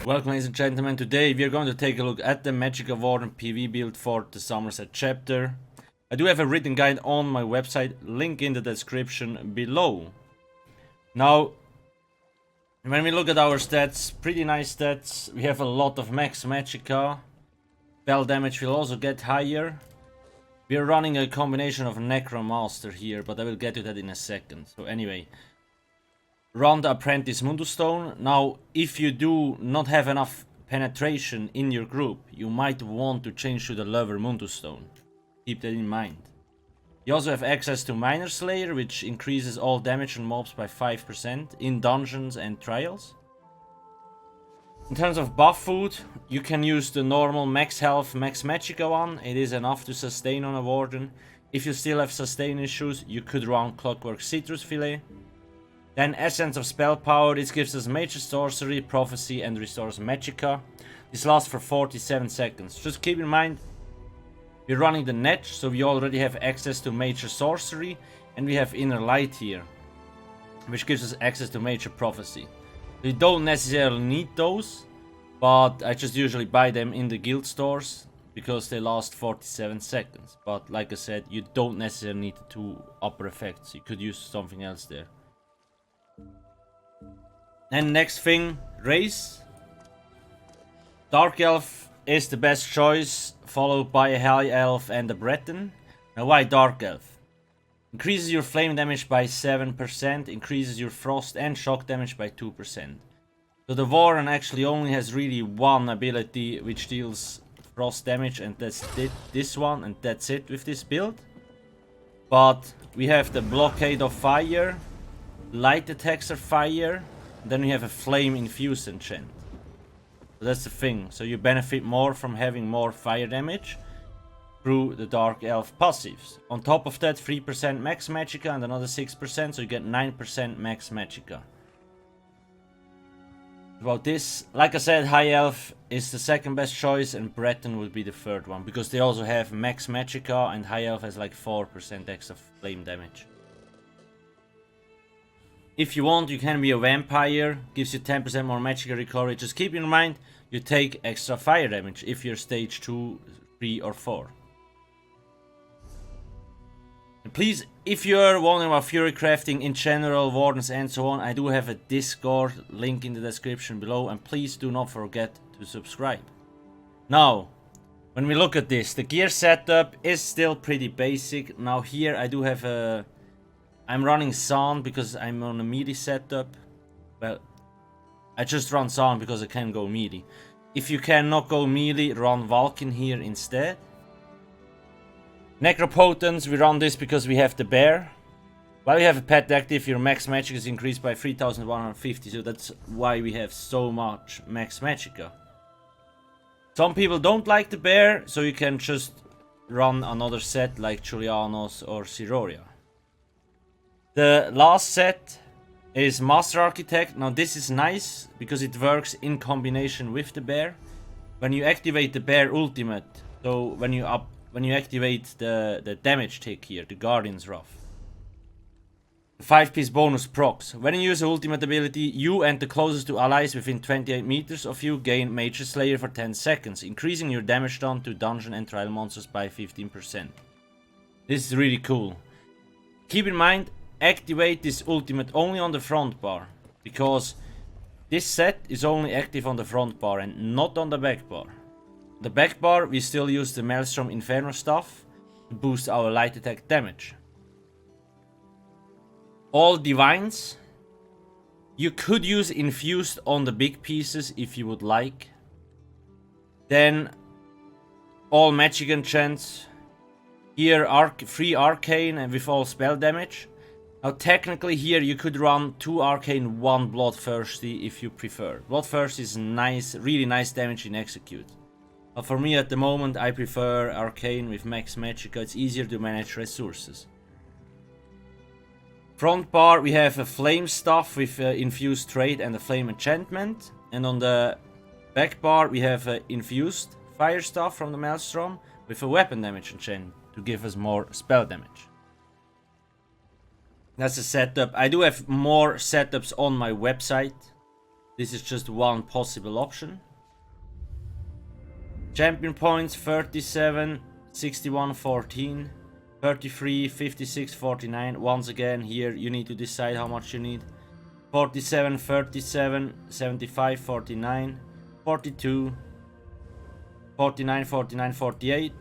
Welcome ladies and gentlemen, today we are going to take a look at the Magicka Warden PvE build for the Summerset chapter. I do have a written guide on my website, link in the description below. Now, when we look at our stats, pretty nice stats. We have a lot of max Magicka. Spell damage will also get higher. We are running a combination of Necromaster here, but I will get to that in a second. So anyway, run the Apprentice Mundustone. Now, if you do not have enough penetration in your group, you might want to change to the lower Mundustone. Keep that in mind. You also have access to Minor Slayer, which increases all damage on mobs by 5% in dungeons and trials. In terms of buff food, you can use the normal max health, max Magicka one. It is enough to sustain on a Warden. If you still have sustain issues, you could run Clockwork Citrus Fillet. Then Essence of Spell Power. This gives us Major Sorcery, Prophecy and restores Magicka. This lasts for 47 seconds. Just keep in mind, we're running the Netch, so we already have access to Major Sorcery. And we have Inner Light here, which gives us access to Major Prophecy. We don't necessarily need those, but I just usually buy them in the guild stores because they last 47 seconds. But like I said, you don't necessarily need the two upper effects. You could use something else there. And next thing, race. Dark Elf is the best choice, followed by a High Elf and a Breton. Now why Dark Elf? Increases your flame damage by 7%, increases your frost and shock damage by 2%. So the Warden actually only has really one ability which deals frost damage, and that's this one, and that's it with this build. But we have the Blockade of Fire, Light Attacks of Fire, then we have a Flame Infused enchant. So that's the thing. So you benefit more from having more fire damage through the Dark Elf passives. On top of that, 3% max Magicka and another 6%, so you get 9% max Magicka. About this, like I said, High Elf is the second best choice and Breton would be the third one, because they also have max Magicka and High Elf has like 4% extra flame damage. If you want, you can be a vampire, gives you 10% more Magicka recovery. Just keep in mind, you take extra fire damage if you're stage 2, 3 or 4. And please, if you're wondering about Fury Crafting in general, Wardens and so on, I do have a Discord link in the description below, and please do not forget to subscribe. Now, when we look at this, the gear setup is still pretty basic. Now here I do have a... I'm running Sound because I'm on a melee setup. Well, I just run Sound because I can go melee. If you cannot go melee, run Vulcan here instead. Necropotence, we run this because we have the bear. While we have a pet active, your max Magicka is increased by 3150, so that's why we have so much max Magicka. Some people don't like the bear, so you can just run another set like Julianos or Siroria. The last set is Master Architect. Now this is nice because it works in combination with the bear. When you activate the bear ultimate, so when you activate the damage tick here, the Guardian's Wrath, 5-piece bonus procs. When you use ultimate ability, you and the closest to allies within 28 meters of you gain Major Slayer for 10 seconds, increasing your damage done to dungeon and trial monsters by 15%. This is really cool. Keep in mind, activate this ultimate only on the front bar, because this set is only active on the front bar and not on the back bar. The back bar, we still use the Maelstrom Inferno stuff to boost our light attack damage. All divines, you could use infused on the big pieces if you would like. Then all magic enchants, here free arcane and with all spell damage. Now technically here you could run 2 arcane, 1 bloodthirsty if you prefer. Bloodthirsty is nice, really nice damage in execute. But for me at the moment I prefer arcane with max Magicka, it's easier to manage resources. Front bar we have a flame staff with infused trait and a flame enchantment. And on the back bar we have a infused fire staff from the Maelstrom with a weapon damage enchant to give us more spell damage. That's the setup. I do have more setups on my website. This is just one possible option. Champion points 37, 61, 14, 33, 56, 49. Once again, here you need to decide how much you need. 47, 37, 75, 49, 42, 49, 49, 48,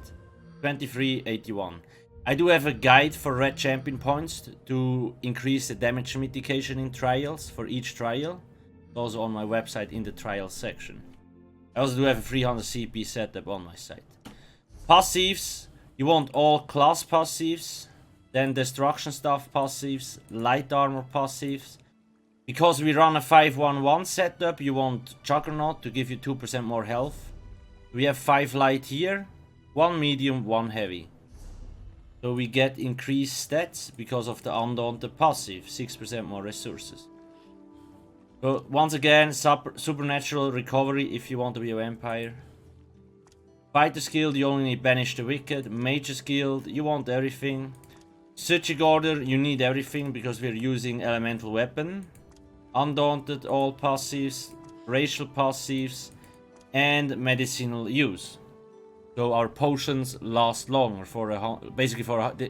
23, 81. I do have a guide for red champion points to increase the damage mitigation in trials for each trial. It's also on my website in the trials section. I also do have a 300 CP setup on my site. Passives. You want all class passives. Then destruction stuff passives. Light armor passives. Because we run a 5-1-1 setup, you want Juggernaut to give you 2% more health. We have 5 light here. 1 medium, 1 heavy. So we get increased stats because of the Undaunted passive. 6% more resources. So once again, supernatural recovery if you want to be a vampire. Fighter skill, you only need Banish the Wicked. Mage's Guild, you want everything. Magicka Order, you need everything because we're using Elemental Weapon. Undaunted, all passives, racial passives, and medicinal use. So our potions last longer for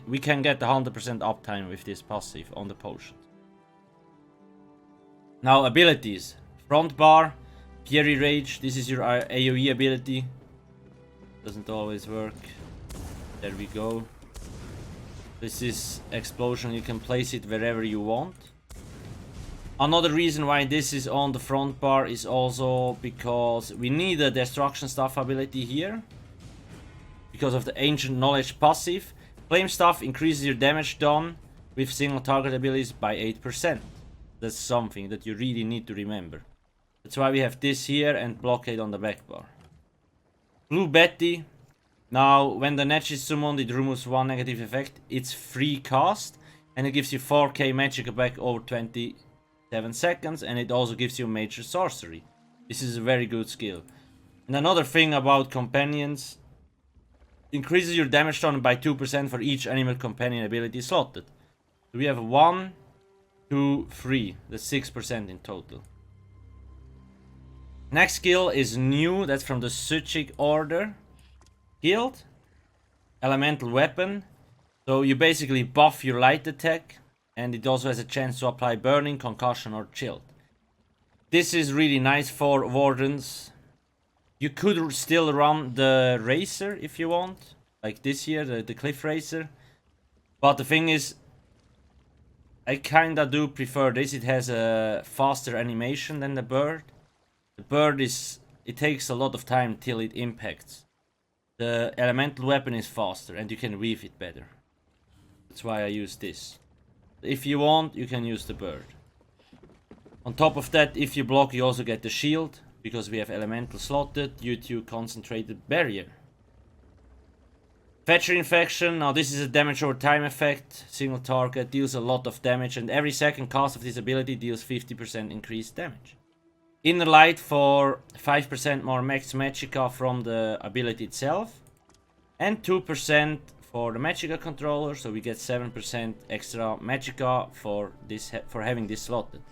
we can get 100% uptime with this passive on the potions. Now abilities. Front bar, Fury Rage, this is your AoE ability. Doesn't always work. There we go. This is explosion, you can place it wherever you want. Another reason why this is on the front bar is also because we need a destruction staff ability here. Because of the ancient knowledge passive. Flame staff increases your damage done with single target abilities by 8%. That's something that you really need to remember. That's why we have this here and blockade on the back bar. Blue Betty. Now, when the Netch is summoned, it removes 1 negative effect. It's free cast. And it gives you 4k Magicka back over 27 seconds. And it also gives you major sorcery. This is a very good skill. And another thing about companions. Increases your damage done by 2% for each animal companion ability slotted. So we have 1, 2, 3. That's 6% in total. Next skill is new. That's from the Magicka Order guild. Elemental Weapon. So you basically buff your light attack. And it also has a chance to apply burning, concussion or chilled. This is really nice for wardens. You could still run the Racer if you want. Like this here, the Cliff Racer. But the thing is, I kinda do prefer this. It has a faster animation than the bird. The bird it takes a lot of time till it impacts. The elemental weapon is faster and you can weave it better. That's why I use this. If you want, you can use the bird. On top of that, if you block, you also get the shield. Because we have elemental slotted due to concentrated barrier. Fetcher Infection. Now this is a damage over time effect. Single target, deals a lot of damage. And every second cast of this ability deals 50% increased damage. Inner Light for 5% more max Magicka from the ability itself. And 2% for the Magicka controller. So we get 7% extra Magicka for having this slotted.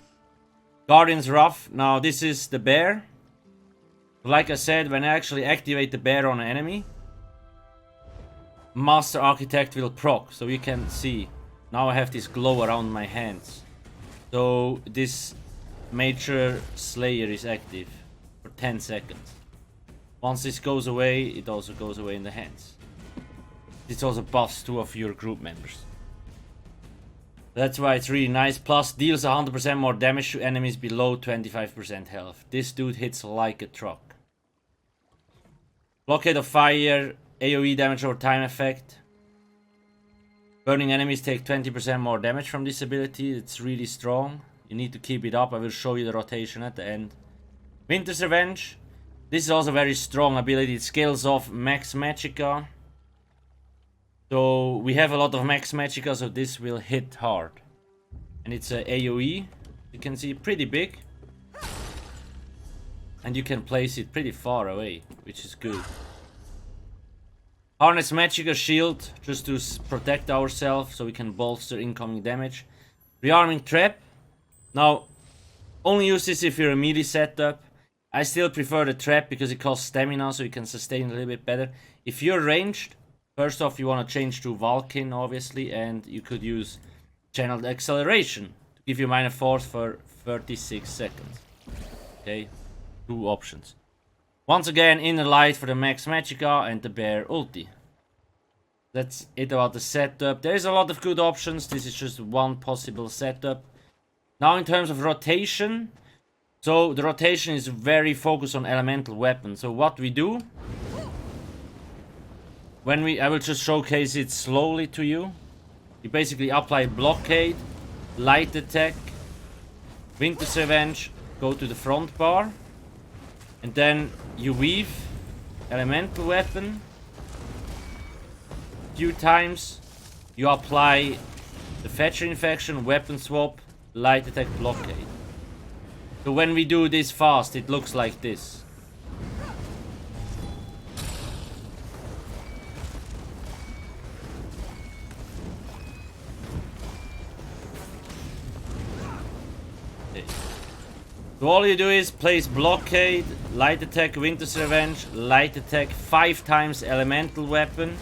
Guardian's Wrath. Now this is the bear. Like I said, when I actually activate the bear on an enemy, Master Architect will proc. So you can see, now I have this glow around my hands. So this Major Slayer is active for 10 seconds. Once this goes away, it also goes away in the hands. This also buffs 2 of your group members. That's why it's really nice. Plus deals 100% more damage to enemies below 25% health. This dude hits like a truck. Blockade of Fire, AoE damage over time effect. Burning enemies take 20% more damage from this ability. It's really strong. You need to keep it up. I will show you the rotation at the end. Winter's Revenge. This is also a very strong ability. It scales off max Magicka. So we have a lot of max Magicka, so this will hit hard. And it's a AoE. You can see pretty big. And you can place it pretty far away, which is good. Harness Magicka Shield, just to protect ourselves, so we can bolster incoming damage. Rearming Trap. Now, Only use this if you're a melee setup. I still prefer the trap because it costs stamina, so you can sustain a little bit better. If you're ranged, first off you want to change to Valkyne obviously, and you could use channeled acceleration to give you -4 for 36 seconds. Okay, 2 options. Once again, Inner Light for the max Magicka and the bear ulti. That's it about the setup. There is a lot of good options. This is just one possible setup. Now in terms of rotation, so the rotation is very focused on elemental weapons. So what we do, I will just showcase it slowly to you. You basically apply blockade, light attack, Winter's Revenge, go to the front bar, and then you weave elemental weapon. Few times you apply the Fetcher Infection, weapon swap, light attack, blockade. So when we do this fast, it looks like this. Okay. So all you do is place blockade, light attack, Winter's Revenge, light attack 5 times elemental weapon.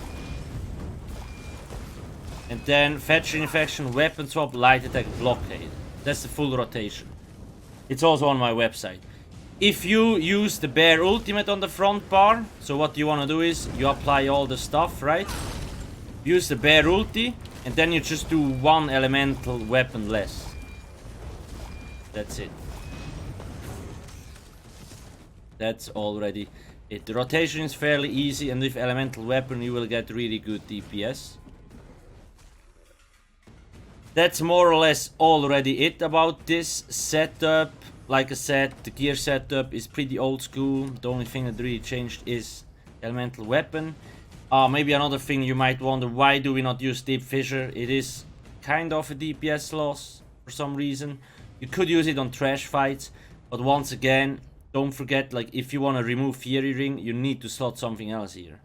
And then Fetcher Infection, weapon swap, light attack, blockade. That's the full rotation. It's also on my website. If you use the bear ultimate on the front bar, so what you want to do is you apply all the stuff, right? Use the bear ulti, and then you just do 1 elemental weapon less. That's it. That's already it. The rotation is fairly easy, and with elemental weapon you will get really good DPS. That's more or less already it about this setup. Like I said, the gear setup is pretty old school. The only thing that really changed is elemental weapon. Maybe another thing you might wonder, why do we not use Deep Fissure? It is kind of a DPS loss for some reason. You could use it on trash fights, but once again, don't forget, like, if you want to remove Fury Ring, you need to slot something else here.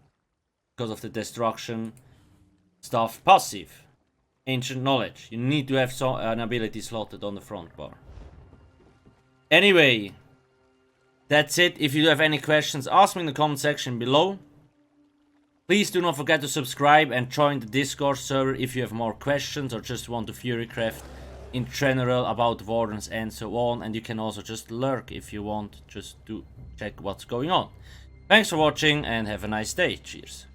Because of the destruction stuff passive. Ancient Knowledge. You need to have an ability slotted on the front bar. Anyway, that's it. If you have any questions, ask me in the comment section below. Please do not forget to subscribe and join the Discord server if you have more questions or just want to Furycraft in general about Wardens and so on. And you can also just lurk if you want, just to check what's going on. Thanks for watching and have a nice day. Cheers.